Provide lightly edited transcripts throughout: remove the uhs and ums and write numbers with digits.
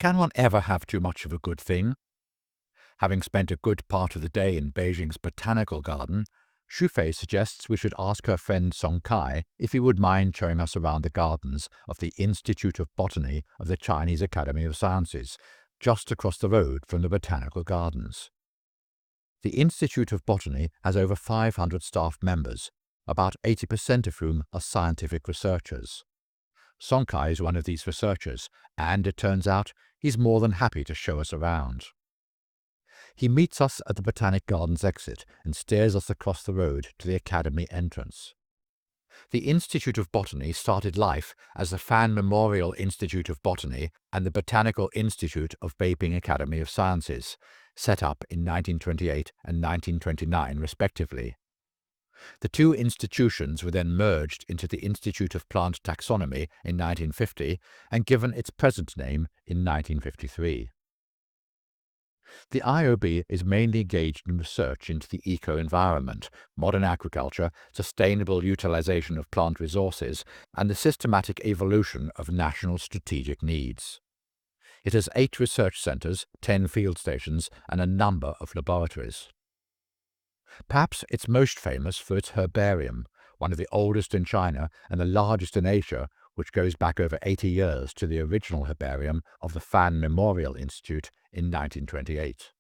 Can one ever have too much of a good thing? Having spent a good part of the day in Beijing's Botanical Garden, Shufei suggests we should ask her friend Song Kai if he would mind showing us around the gardens of the Institute of Botany of the Chinese Academy of Sciences, just across the road from the Botanical Gardens. The Institute of Botany has over 500 staff members, about 80% of whom are scientific researchers. Song Kai is one of these researchers, and it turns out he's more than happy to show us around. He meets us at the Botanic Gardens exit and steers us across the road to the Academy entrance. The Institute of Botany started life as the Fan Memorial Institute of Botany and the Botanical Institute of Beijing Academy of Sciences, set up in 1928 and 1929 respectively. The two institutions were then merged into the Institute of Plant Taxonomy in 1950 and given its present name in 1953. The IOB is mainly engaged in research into the eco-environment, modern agriculture, sustainable utilization of plant resources, and the systematic evolution of national strategic needs. It has 8 research centers, 10 field stations, and a number of laboratories. Perhaps it's most famous for its herbarium, one of the oldest in China and the largest in Asia, which goes back over 80 years to the original herbarium of the Fan Memorial Institute in 1928.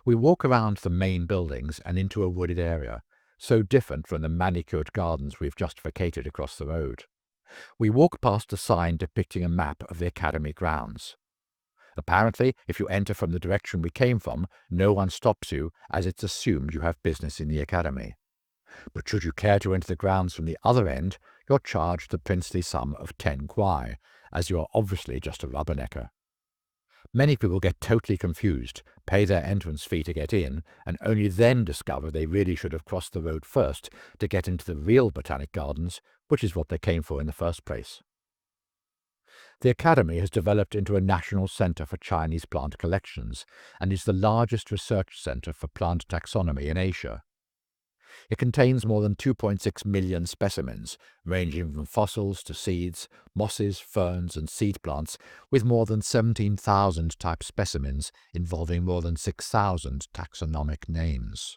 We walk around the main buildings and into a wooded area, so different from the manicured gardens we've just vacated across the road. We walk past a sign depicting a map of the Academy grounds. Apparently, if you enter from the direction we came from, no one stops you, as it's assumed you have business in the Academy. But should you care to enter the grounds from the other end, you're charged the princely sum of 10 kwai, as you are obviously just a rubbernecker. Many people get totally confused, pay their entrance fee to get in, and only then discover they really should have crossed the road first to get into the real Botanic Gardens, which is what they came for in the first place. The Academy has developed into a national centre for Chinese plant collections and is the largest research centre for plant taxonomy in Asia. It contains more than 2.6 million specimens, ranging from fossils to seeds, mosses, ferns and seed plants, with more than 17,000 type specimens involving more than 6,000 taxonomic names.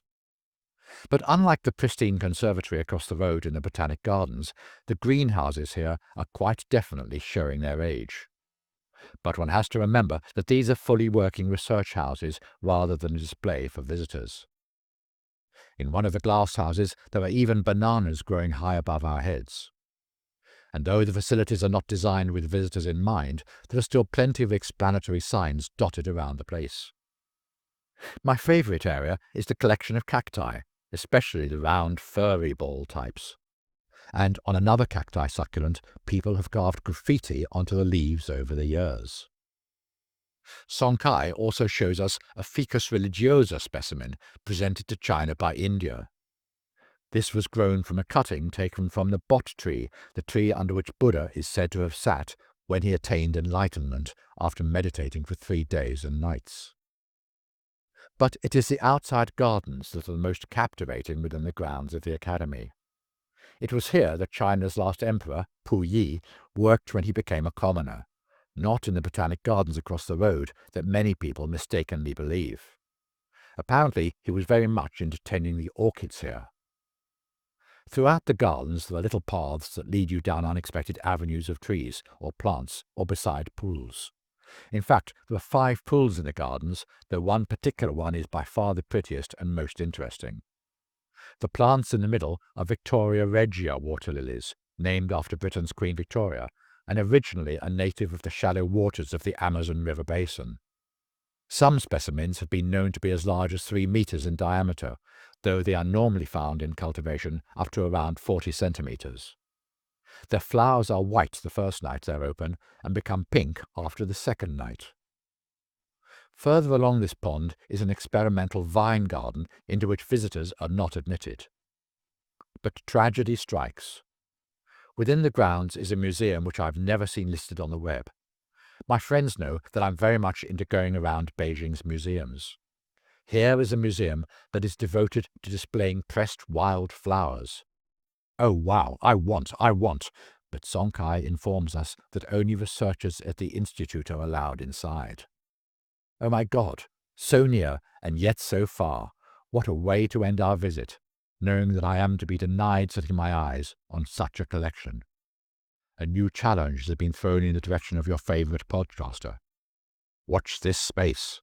But unlike the pristine conservatory across the road in the Botanic Gardens, the greenhouses here are quite definitely showing their age. But one has to remember that these are fully working research houses rather than a display for visitors. In one of the glass houses, there are even bananas growing high above our heads. And though the facilities are not designed with visitors in mind, there are still plenty of explanatory signs dotted around the place. My favourite area is the collection of cacti, especially the round furry ball types. And on another cacti succulent, people have carved graffiti onto the leaves over the years. Song Kai also shows us a Ficus religiosa specimen presented to China by India. This was grown from a cutting taken from the bot tree, the tree under which Buddha is said to have sat when he attained enlightenment after meditating for 3 days and nights. But it is the outside gardens that are the most captivating within the grounds of the Academy. It was here that China's last emperor, PuYi, worked when he became a commoner, not in the Botanic Gardens across the road that many people mistakenly believe. Apparently, he was very much into tending the orchids here. Throughout the gardens there are little paths that lead you down unexpected avenues of trees or plants or beside pools. In fact, there are 5 pools in the gardens, though one particular one is by far the prettiest and most interesting. The plants in the middle are Victoria regia water lilies, named after Britain's Queen Victoria, and originally a native of the shallow waters of the Amazon River basin. Some specimens have been known to be as large as 3 meters in diameter, though they are normally found in cultivation up to around 40 centimeters. Their flowers are white the first night they're open and become pink after the second night. Further along this pond is an experimental vine garden into which visitors are not admitted. But tragedy strikes. Within the grounds is a museum which I've never seen listed on the web. My friends know that I'm very much into going around Beijing's museums. Here is a museum that is devoted to displaying pressed wild flowers. Oh wow, I want. but Song Kai informs us that only researchers at the Institute are allowed inside. Oh my God, so near and yet so far. What a way to end our visit, knowing that I am to be denied setting my eyes on such a collection. A new challenge has been thrown in the direction of your favorite podcaster. Watch this space.